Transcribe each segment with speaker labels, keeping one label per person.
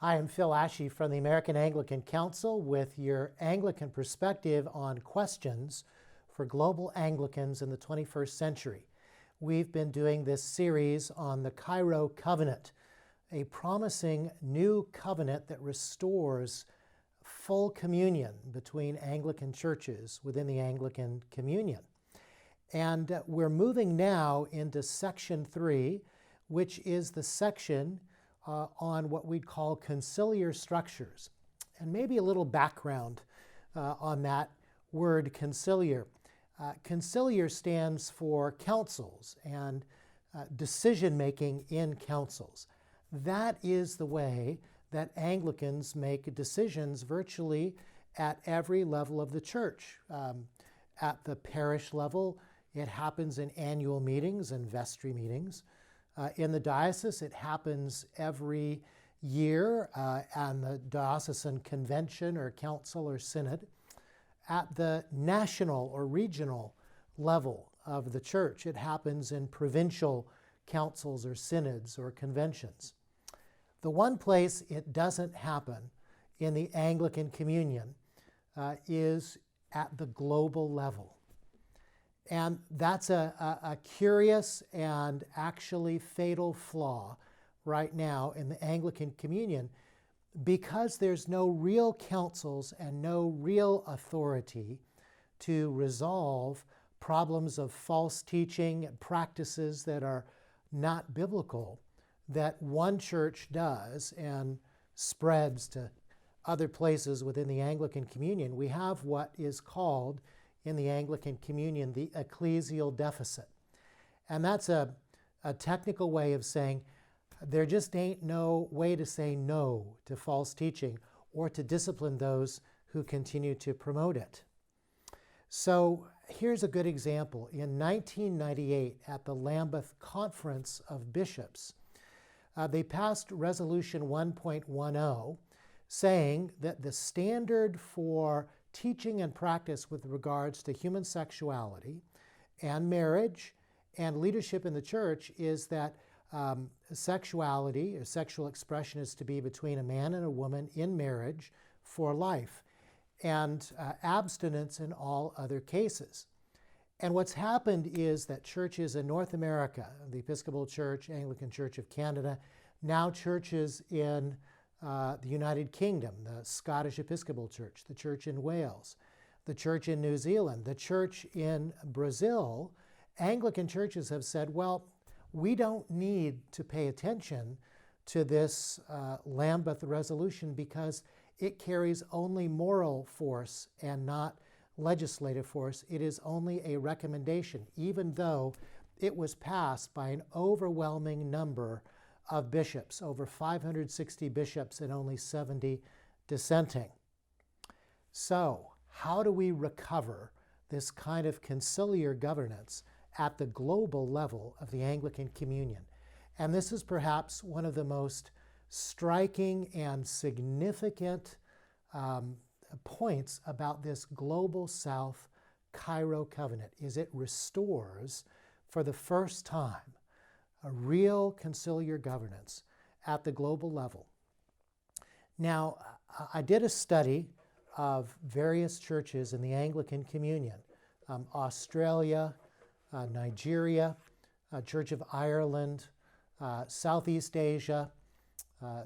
Speaker 1: Hi, I'm Phil Ashey from the American Anglican Council with your Anglican perspective on questions for global Anglicans in the 21st century. We've been doing this series on the Cairo covenant, a promising new covenant that restores full communion between Anglican churches within the Anglican communion. And we're moving now into section 3, which is the section on what we'd call conciliar structures. And maybe a little background on that word conciliar. Conciliar stands for councils and decision-making in councils. That is the way that Anglicans make decisions virtually at every level of the church. At the parish level, it happens in annual meetings and vestry meetings. In the diocese, it happens every year on the diocesan convention or council or synod. At the national or regional level of the church, it happens in provincial councils or synods or conventions. The one place it doesn't happen in the Anglican communion is at the global level. And that's a curious and actually fatal flaw right now in the Anglican communion, because there's no real councils and no real authority to resolve problems of false teaching and practices that are not biblical, that one church does and spreads to other places within the Anglican communion. We have what is called in the Anglican communion the ecclesial deficit. And that's a technical way of saying there just ain't no way to say no to false teaching or to discipline those who continue to promote it. So here's a good example. In 1998, at the Lambeth Conference of Bishops, they passed Resolution 1.10 saying that the standard for teaching and practice with regards to human sexuality and marriage and leadership in the church is that sexuality or sexual expression is to be between a man and a woman in marriage for life, and abstinence in all other cases. And what's happened is that churches in North America, the Episcopal Church, Anglican Church of Canada, now churches in the United Kingdom, the Scottish Episcopal Church, the Church in Wales, the Church in New Zealand, the Church in Brazil, Anglican churches have said, well, we don't need to pay attention to this Lambeth resolution because it carries only moral force and not legislative force. It is only a recommendation, even though it was passed by an overwhelming number of bishops, over 560 bishops and only 70 dissenting. So, how do we recover this kind of conciliar governance at the global level of the Anglican communion? And this is perhaps one of the most striking and significant points about this Global South Cairo covenant, is it restores for the first time a real conciliar governance at the global level. Now, I did a study of various churches in the Anglican communion, Australia, Nigeria, Church of Ireland, Southeast Asia,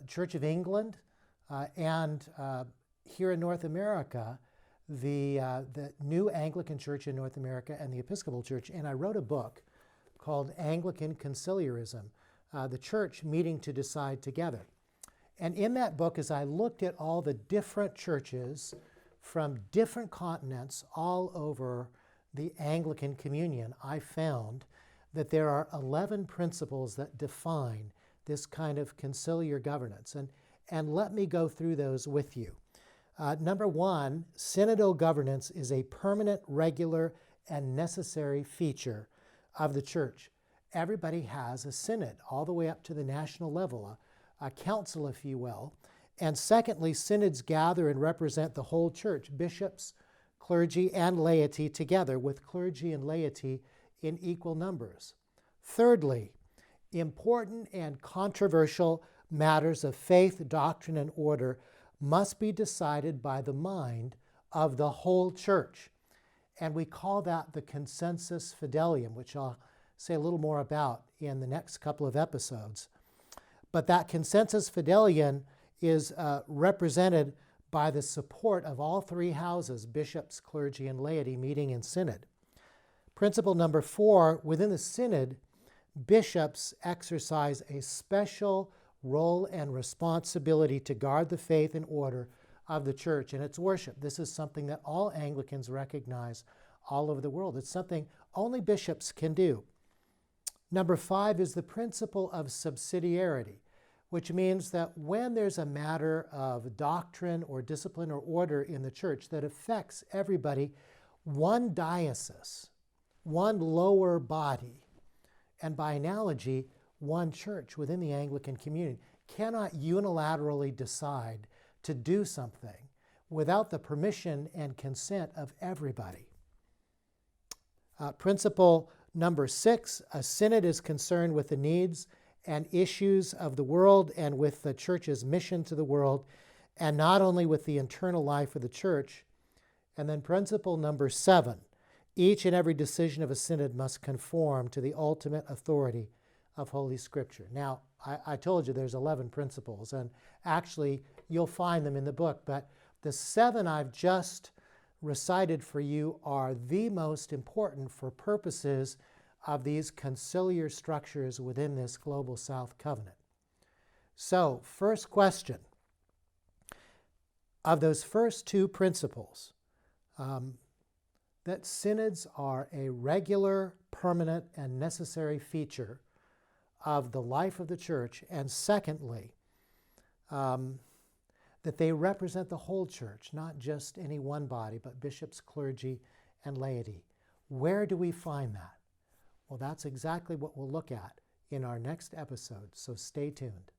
Speaker 1: Church of England, and here in North America, the new Anglican Church in North America and the Episcopal Church. And I wrote a book called Anglican Conciliarism, the church meeting to decide together. And in that book, as I looked at all the different churches from different continents all over the Anglican communion, I found that there are 11 principles that define this kind of conciliar governance. And let me go through those with you. Number one, synodal governance is a permanent, regular, and necessary feature of the church. Everybody has a synod all the way up to the national level, a council, if you will. And secondly, synods gather and represent the whole church, bishops, clergy, and laity together, with clergy and laity in equal numbers. Thirdly, important and controversial matters of faith, doctrine, and order must be decided by the mind of the whole church. And we call that the Consensus Fidelium, which I'll say a little more about in the next couple of episodes. But that Consensus Fidelium is represented by the support of all three houses, bishops, clergy, and laity, meeting in synod. Principle number 4, within the synod, bishops exercise a special role and responsibility to guard the faith and order of the church and its worship. This is something that all Anglicans recognize all over the world. It's something only bishops can do. Number 5 is the principle of subsidiarity, which means that when there's a matter of doctrine or discipline or order in the church that affects everybody, one diocese, one lower body, and by analogy, one church within the Anglican community cannot unilaterally decide to do something without the permission and consent of everybody. Principle number 6, a synod is concerned with the needs and issues of the world and with the church's mission to the world, and not only with the internal life of the church. And then principle number 7, each and every decision of a synod must conform to the ultimate authority of Holy Scripture. Now, I told you there's 11 principles, and actually you'll find them in the book, but the 7 I've just recited for you are the most important for purposes of these conciliar structures within this Global South Covenant. So, first question. Of those first 2 principles, that synods are a regular, permanent, and necessary feature of the life of the church, and secondly, that they represent the whole church, not just any one body, but bishops, clergy, and laity. Where do we find that? Well, that's exactly what we'll look at in our next episode, so stay tuned.